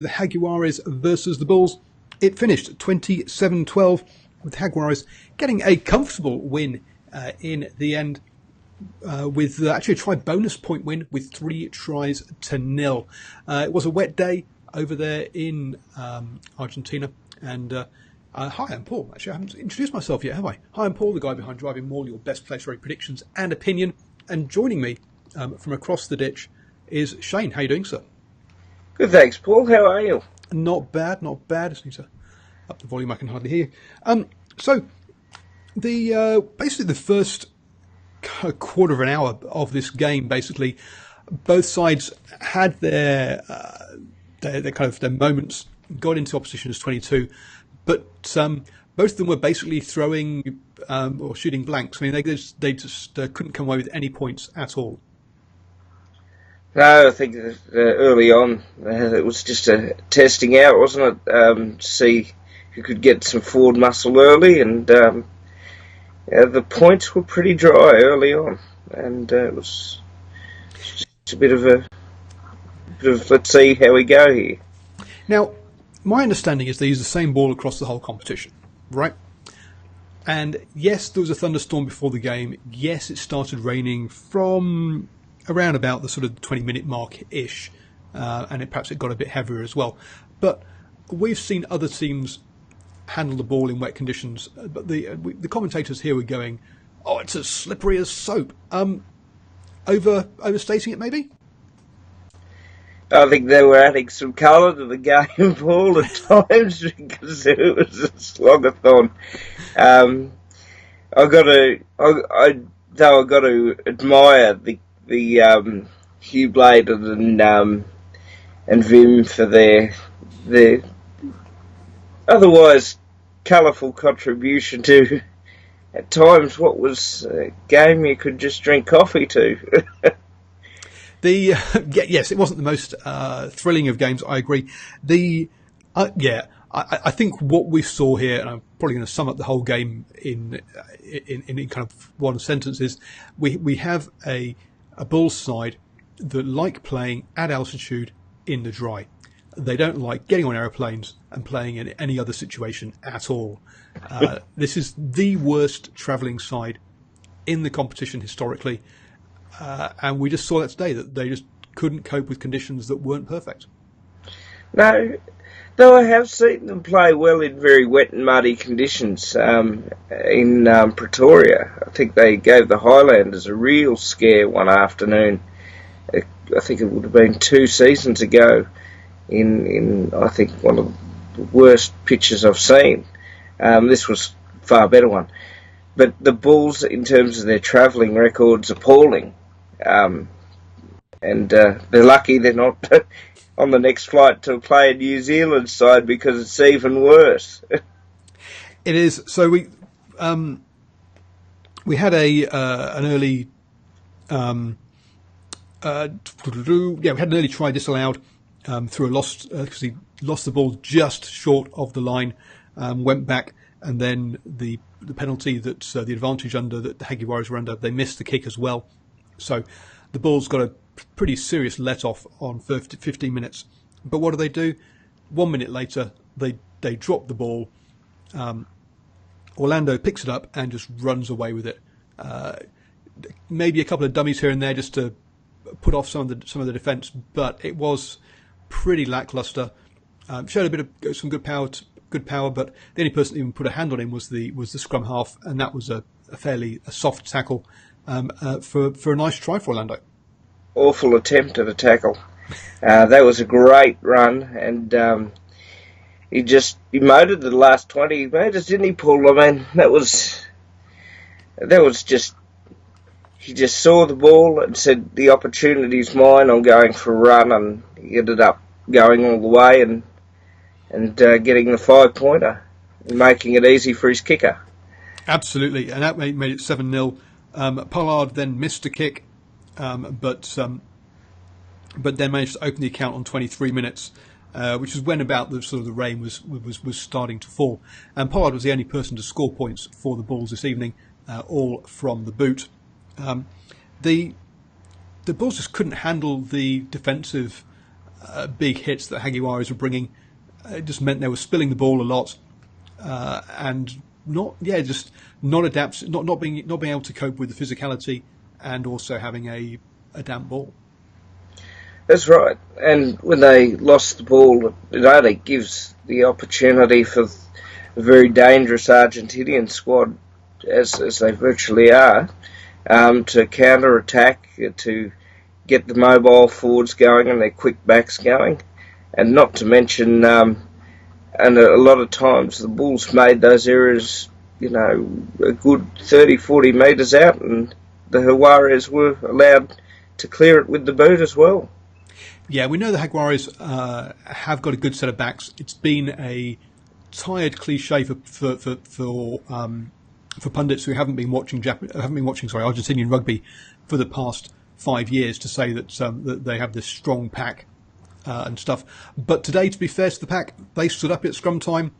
The Jaguares versus the Bulls. It finished 27-12 with the Jaguares getting a comfortable win in the end with actually a try-bonus point win with 3-0. It was a wet day over there in Argentina. And hi, I'm Paul. Actually, I haven't introduced myself yet, have I? Hi, I'm Paul, the guy behind DrivingMaul, your best place for predictions and opinion. And joining me from across the ditch is Shane. How are you doing, sir? Good, thanks, Paul. How are you? Not bad, not bad. Just need to up the volume. I can hardly hear you. So, the basically the first quarter of an hour of this game, basically, both sides had their kind of their moments, got into opposition as 22, but both of them were basically throwing or shooting blanks. I mean, they just couldn't come away with any points at all. No, I think early on it was just a testing out, wasn't it? To see who could get some forward muscle early, and the points were pretty dry early on, and it was just a bit of let's see how we go here. Now, my understanding is they use the same ball across the whole competition, right? And yes, there was a thunderstorm before the game. Yes, it started raining from around about the sort of 20-minute mark-ish, and perhaps it got a bit heavier as well. But we've seen other teams handle the ball in wet conditions, but the commentators here were going, "Oh, it's as slippery as soap." Overstating it, maybe? I think they were adding some colour to the game, Paul, at times, because it was a slogathon. I got to admire the Hugh Blade and Vim for their otherwise colourful contribution to, at times, what was a game you could just drink coffee to. Yes, it wasn't the most thrilling of games. I agree. I think what we saw here, and I'm probably going to sum up the whole game in kind of one sentence, is we have a Bulls side that like playing at altitude in the dry. They don't like getting on aeroplanes and playing in any other situation at all. This is the worst travelling side in the competition historically, and we just saw that today, that they just couldn't cope with conditions that weren't perfect. No, though I have seen them play well in very wet and muddy conditions in Pretoria. I think they gave the Highlanders a real scare one afternoon. I think it would have been 2 seasons ago in I think one of the worst pitches I've seen. This was a far better one. But the Bulls, in terms of their travelling records, appalling. And they're lucky they're not on the next flight to play a New Zealand side, because it's even worse. It is. So we had an early we had an early try disallowed through a lost because he lost the ball just short of the line, went back, and then the penalty that the advantage under that the Jaguares were under, they missed the kick as well. So the Bulls got a pretty serious let-off on 15 minutes. But what do? 1 minute later, they drop the ball. Orlando picks it up and just runs away with it. Maybe a couple of dummies here and there just to put off some of the defence, but it was pretty lacklustre. Showed a bit of some good power, but the only person that even put a hand on him was the scrum half, and that was a fairly soft tackle for a nice try for Orlando. Awful attempt at a tackle. That was a great run, and he motored the last 20 metres, didn't he, Paul? I mean, that was just, he just saw the ball and said, the opportunity's mine, I'm going for a run, and he ended up going all the way and getting the 5-pointer and making it easy for his kicker. Absolutely, and that made it 7-0. Pollard then missed a kick, but then managed to open the account on 23 minutes, which is when about the rain was starting to fall. And Pollard was the only person to score points for the Bulls this evening, all from the boot. The Bulls just couldn't handle the defensive big hits that Jaguares were bringing. It just meant they were spilling the ball a lot, and just not being able to cope with the physicality, and also having a damp ball. That's right. And when they lost the ball, it only gives the opportunity for a very dangerous Argentinian squad, as they virtually are, to counter-attack, to get the mobile forwards going and their quick backs going. And not to mention, and a lot of times the Bulls made those errors, a good 30, 40 metres out, and the Jaguares were allowed to clear it with the boot as well. Yeah, we know the Jaguares have got a good set of backs. It's been a tired cliche for pundits who haven't been watching Argentinian rugby for the past 5 years to say that they have this strong pack and stuff. But today, to be fair to the pack, they stood up at scrum time.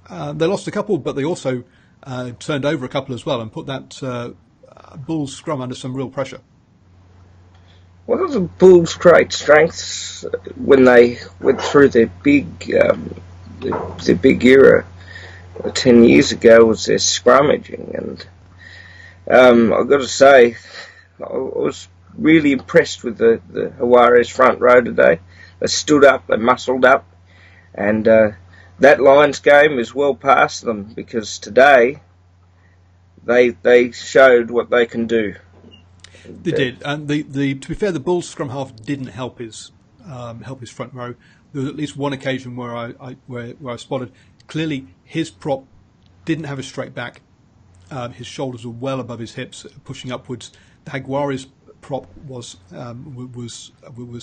They lost a couple, but they also turned over a couple as well and put that Bulls scrum under some real pressure. One of the Bulls' great strengths when they went through their big era 10 years ago was their scrummaging, and I've got to say I was really impressed with the Jaguares front row today. They stood up, they muscled up, and that Lions game is well past them, because today they showed what they can do. They did, and to be fair, the Bulls scrum half didn't help his front row. There was at least one occasion where I spotted clearly his prop didn't have a straight back. His shoulders were well above his hips, pushing upwards. The Jaguares prop was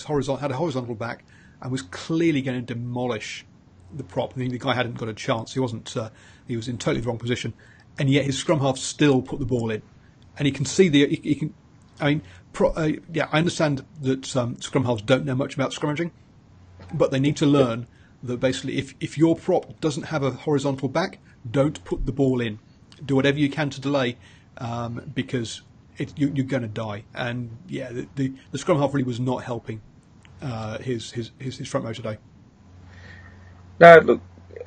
horizontal, had a horizontal back, and was clearly going to demolish the prop. I mean, the guy hadn't got a chance. He wasn't. He was in totally the wrong position, and yet his scrum half still put the ball in, and he can see he can. I mean, I understand that scrum halves don't know much about scrummaging, but they need to learn that basically if your prop doesn't have a horizontal back, don't put the ball in. Do whatever you can to delay, because you're going to die. And yeah, the scrum half really was not helping his front row today. No, look,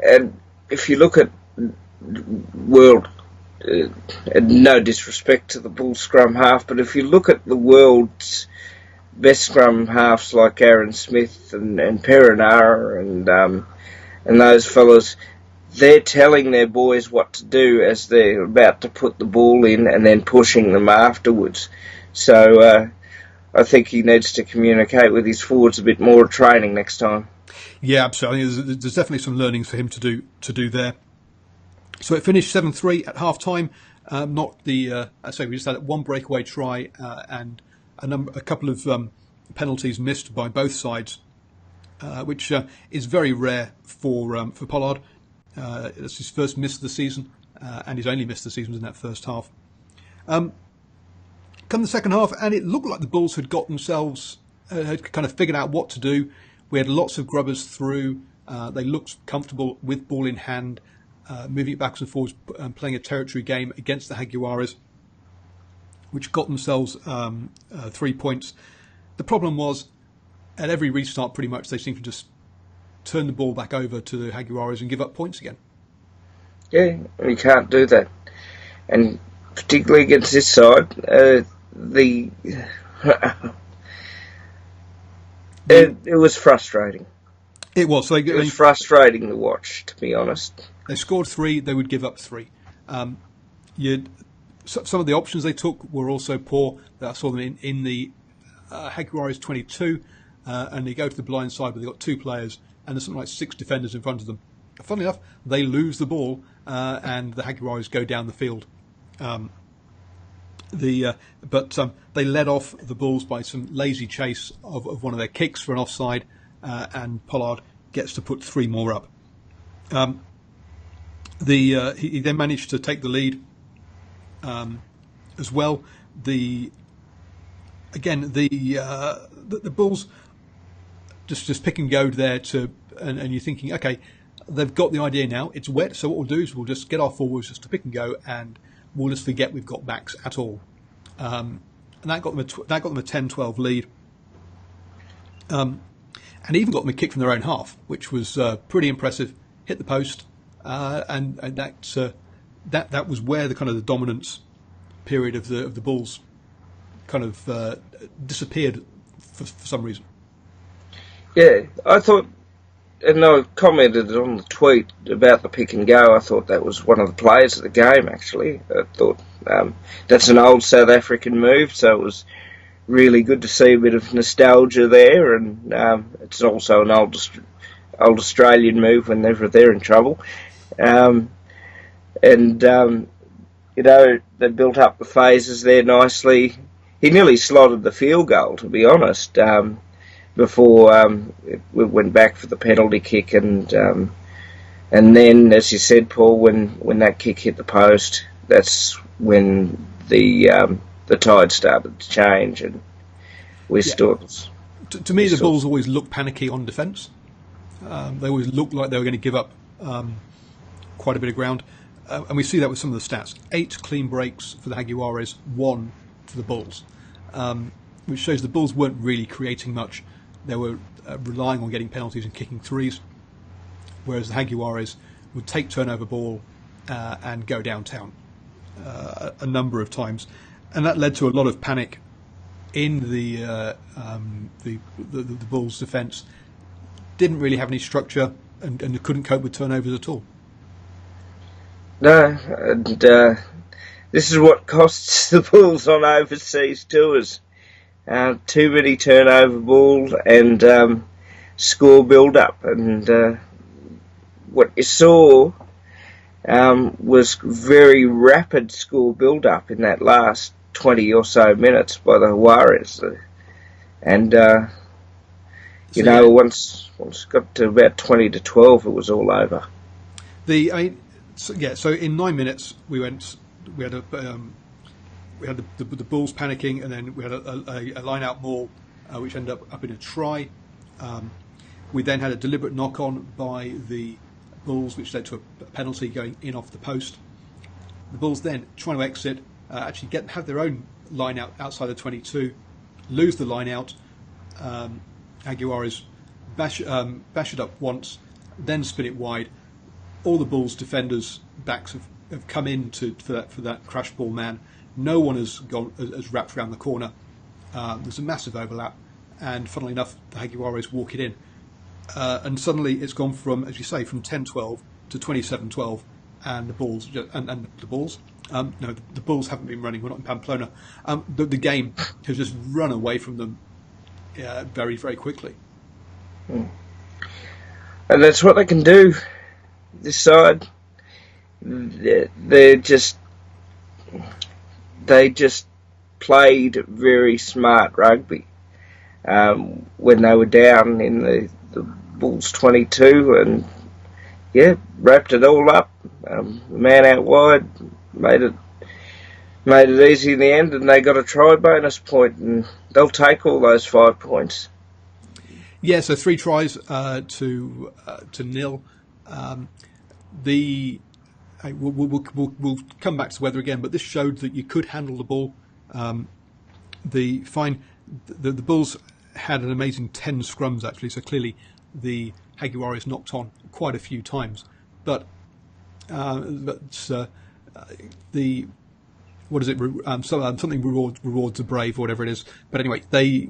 and if you look at world. And no disrespect to the Bull scrum half, but if you look at the world's best scrum halves like Aaron Smith and Perenara and those fellas, they're telling their boys what to do as they're about to put the ball in and then pushing them afterwards. So I think he needs to communicate with his forwards a bit more training next time. Yeah, absolutely. There's definitely some learnings for him to do there. So it finished 7-3 at half time. We just had one breakaway try and a couple of penalties missed by both sides, which is very rare for Pollard. It's his first miss of the season, and his only miss of the season was in that first half. Come the second half, and it looked like the Bulls had got themselves, had kind of figured out what to do. We had lots of grubbers through. They looked comfortable with ball in hand. Moving it backwards and forwards, playing a territory game against the Jaguares, which got themselves 3 points. The problem was, at every restart, pretty much, they seemed to just turn the ball back over to the Jaguares and give up points again. Yeah, you can't do that. And particularly against this side, it was frustrating. It was. So it was frustrating to watch, to be honest. They scored 3, they would give up 3. Some of the options they took were also poor. I saw them in the Jaguares 22, and they go to the blind side, but they've got 2 players, and there's something like 6 defenders in front of them. Funnily enough, they lose the ball, and the Jaguares go down the field. But they led off the Bulls by some lazy chase of one of their kicks for an offside, and Pollard gets to put 3 more up. He then managed to take the lead as well. The Bulls just pick and go there and you're thinking, okay, they've got the idea now. It's wet, so what we'll do is we'll just get our forwards just to pick and go, and we'll just forget we've got backs at all. And that got them a 10-12 lead. and even got them a kick from their own half, which was pretty impressive. Hit the post, and that was where the kind of the dominance period of the Bulls kind of disappeared for some reason. Yeah, I thought, and I commented on the tweet about the pick and go. I thought that was one of the players of the game. Actually, I thought that's an old South African move, so it was really good to see a bit of nostalgia there, and it's also an old Australian move whenever they're in trouble. You know, they built up the phases there nicely. He nearly slotted the field goal, to be honest, before we went back for the penalty kick, and then, as you said, Paul, when that kick hit the post, that's when the tide started to change, and we still. To me, the Bulls always look panicky on defence. They always looked like they were going to give up quite a bit of ground. And we see that with some of the stats. 8 clean breaks for the Jaguares, 1 for the Bulls, which shows the Bulls weren't really creating much. They were relying on getting penalties and kicking threes, whereas the Jaguares would take turnover ball and go downtown a number of times. And that led to a lot of panic in the Bulls' defence. Didn't really have any structure and couldn't cope with turnovers at all. No, and this is what costs the Bulls on overseas tours. Too many turnover balls and score build-up. And what you saw was very rapid score build-up in that last 20 or so minutes by the Jaguares. And, once it got to about 20-12, it was all over. So in 9 minutes we had the Bulls panicking, and then we had a line-out maul, which ended up in a try. We then had a deliberate knock-on by the Bulls, which led to a penalty going in off the post. The Bulls then trying to exit, actually have their own line-out outside the 22, lose the line-out. Jaguares bash it up once, then spin it wide. All the Bulls' defenders' backs have come in for that crash ball man. No one has wrapped around the corner. There's a massive overlap, and funnily enough, the Jaguares walk it in, and suddenly it's gone from, as you say, from 10-12 to 27-12, and the Bulls the Bulls haven't been running. We're not in Pamplona. The game has just run away from them very, very quickly. And that's what they can do. This side, they just played very smart rugby when they were down in the Bulls 22, and wrapped it all up. Man out wide, made it easy in the end, and they got a try bonus point, and they'll take all those 5 points. Yeah, so 3 tries to nil. We'll come back to the weather again, but this showed that you could handle the ball. The Bulls had an amazing 10 scrums actually, so clearly the Jaguares knocked on quite a few times. But something rewards the brave, or whatever it is. But anyway, they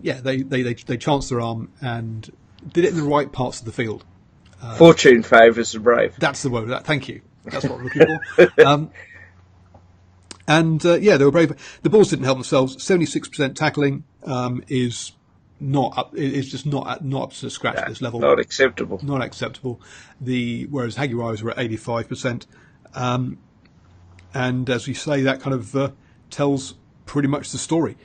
chanced their arm and did it in the right parts of the field. Fortune favours the brave. That's the word. Thank you. That's what I'm looking for. They were brave. The Bulls didn't help themselves. 76% tackling is not up. It's just not up to scratch at this level. Not acceptable. Not acceptable. Whereas Jaguares were at 85%, and as we say, that kind of tells pretty much the story.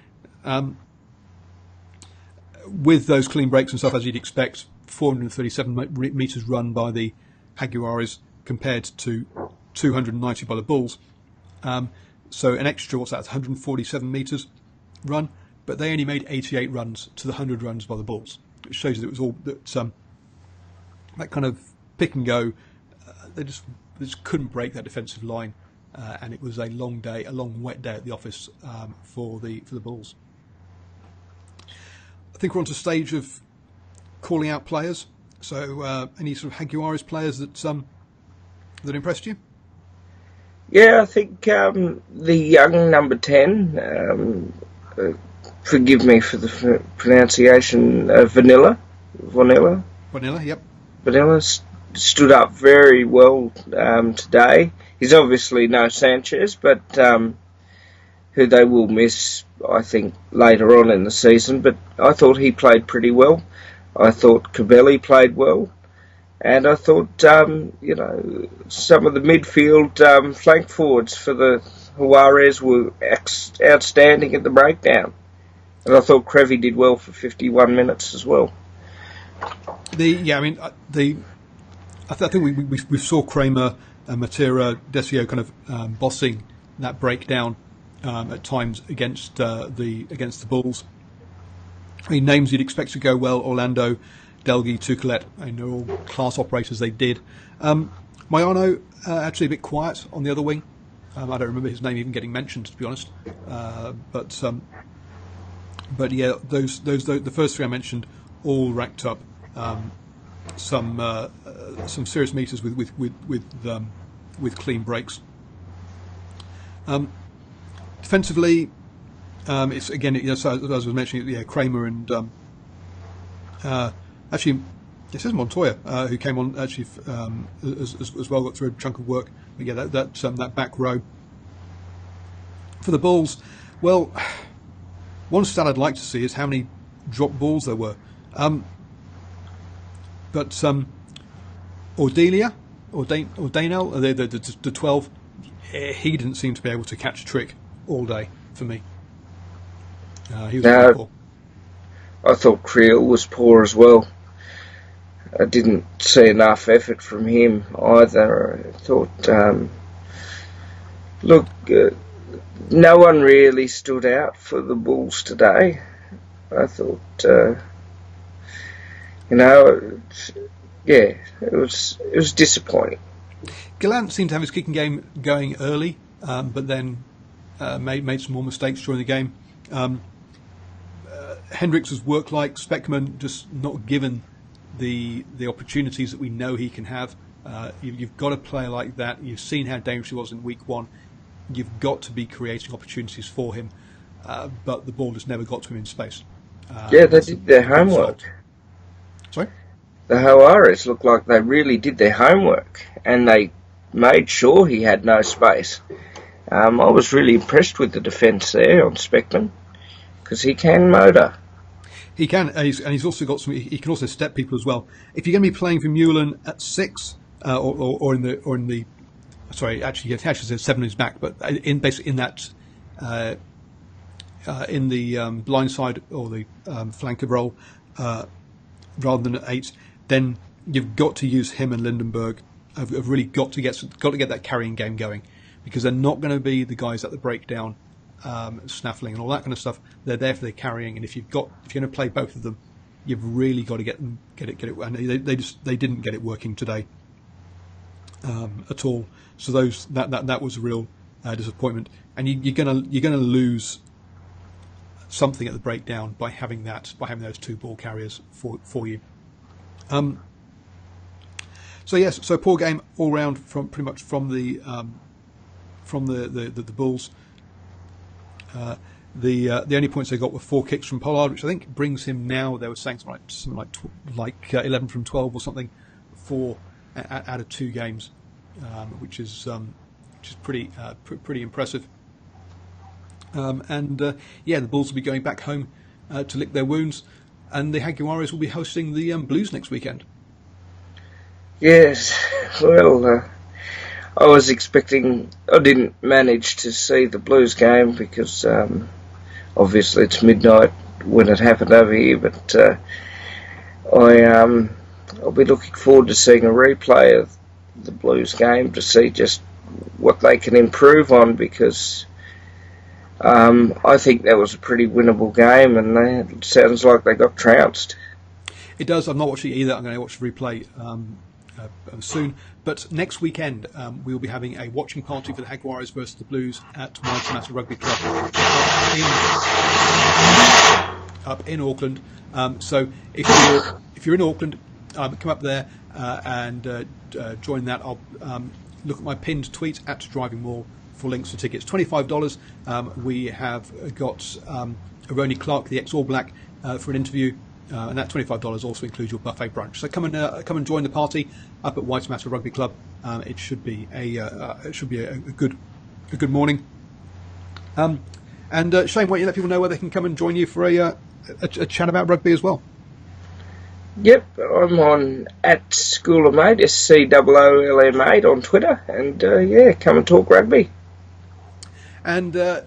With those clean breaks and stuff, as you'd expect, 437 metres run by the Jaguares compared to 290 by the Bulls. So an extra, 147 metres run, but they only made 88 runs to the 100 runs by the Bulls. It shows you that it was all that kind of pick and go. They just couldn't break that defensive line, and it was a long wet day at the office for the Bulls. I think we're on to a stage of calling out players? So any sort of Jaguares players that impressed you? Yeah, I think the young number 10, forgive me for the pronunciation, Vanilla, Yep. Vanilla stood up very well today. He's obviously no Sanchez, but who they will miss, I think, later on in the season. But I thought he played pretty well. I thought Cabelli played well. And I thought, some of the midfield flank forwards for the Jaguares were outstanding at the breakdown. And I thought Crevy did well for 51 minutes as well. I think we saw Kramer and Matera, Desio kind of bossing that breakdown at times against the Bulls. I mean, names you'd expect to go well: Orlando, Delgi, Tucalet. I know all class operators. They did. Mayano actually a bit quiet on the other wing. I don't remember his name even getting mentioned, to be honest. But yeah, the first three I mentioned all racked up some serious meters with clean breaks. Defensively, it's again, as I was mentioning, Kramer and actually it says Montoya who came on actually as well, got through a chunk of work. But yeah, that back row for the Bulls. Well, one stat I'd like to see is how many drop balls there were. But Ordanel, the 12, he didn't seem to be able to catch a trick all day for me. He was poor. I thought Creel was poor as well. I didn't see enough effort from him either. I thought, no one really stood out for the Bulls today. I thought, it was disappointing. Gallant seemed to have his kicking game going early, but then made some more mistakes during the game. Hendricks was work-like. Speckman just not given the opportunities that we know he can have. You've got a player like that. You've seen how dangerous he was in week one. You've got to be creating opportunities for him, but the ball just never got to him in space. They did their homework. Sorry? The Jaguares looked like they really did their homework, and they made sure he had no space. I was really impressed with the defence there on Speckman, because he can motor. He can, and he's also got some. He can also step people as well. If you're going to be playing for Mullen at 6, or in the, sorry, actually, he actually says 7 is back, but in that in the blind side or the flanker role, rather than at 8, then you've got to use him and Lindenberg. Have really got to get that carrying game going, because they're not going to be the guys at the breakdown, snaffling and all that kind of stuff. They're there for their carrying, and if you're going to play both of them, you've really got to get it. And they didn't get it working today at all. So that was a real disappointment. And you're gonna lose something at the breakdown by having those 2 ball carriers for you. So poor game all round from the Bulls. The only points they got were 4 kicks from Pollard, which I think brings him now. They were saying something like 11 from 12 or something, 4 out of 2 games, which is pretty impressive. The Bulls will be going back home to lick their wounds, and the Jaguares will be hosting the Blues next weekend. Yes, well, I was expecting. I didn't manage to see the Blues game because obviously it's midnight when it happened over here. But I'll be looking forward to seeing a replay of the Blues game to see just what they can improve on, because I think that was a pretty winnable game, and it sounds like they got trounced. It does. I'm not watching it either. I'm going to watch the replay soon. But next weekend, we will be having a watching party for the Jaguares versus the Blues at Master Rugby Club up in Auckland. So if if you're in Auckland, come up there and join that. I'll look at my pinned tweet at DrivingMaul for links to tickets. $25. We have got Aroni Clark, the ex-All Black, for an interview, and that $25 also includes your buffet brunch. So come and join the party up at Waitemata Rugby Club. It should be a good morning. And Shane, why don't you let people know where they can come and join you for a chat about rugby as well? Yep, I'm on at School of Mate, SCOOLM8 on Twitter, and come and talk rugby. And don't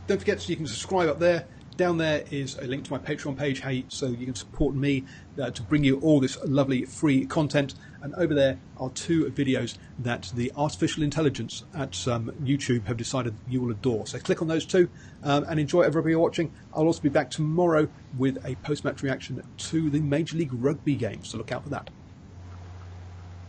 forget, you can subscribe up there. Down there is a link to my Patreon page, so you can support me to bring you all this lovely free content. And over there are 2 videos that the artificial intelligence at YouTube have decided you will adore. So click on those 2 and enjoy everybody watching. I'll also be back tomorrow with a post-match reaction to the Major League Rugby game, so look out for that.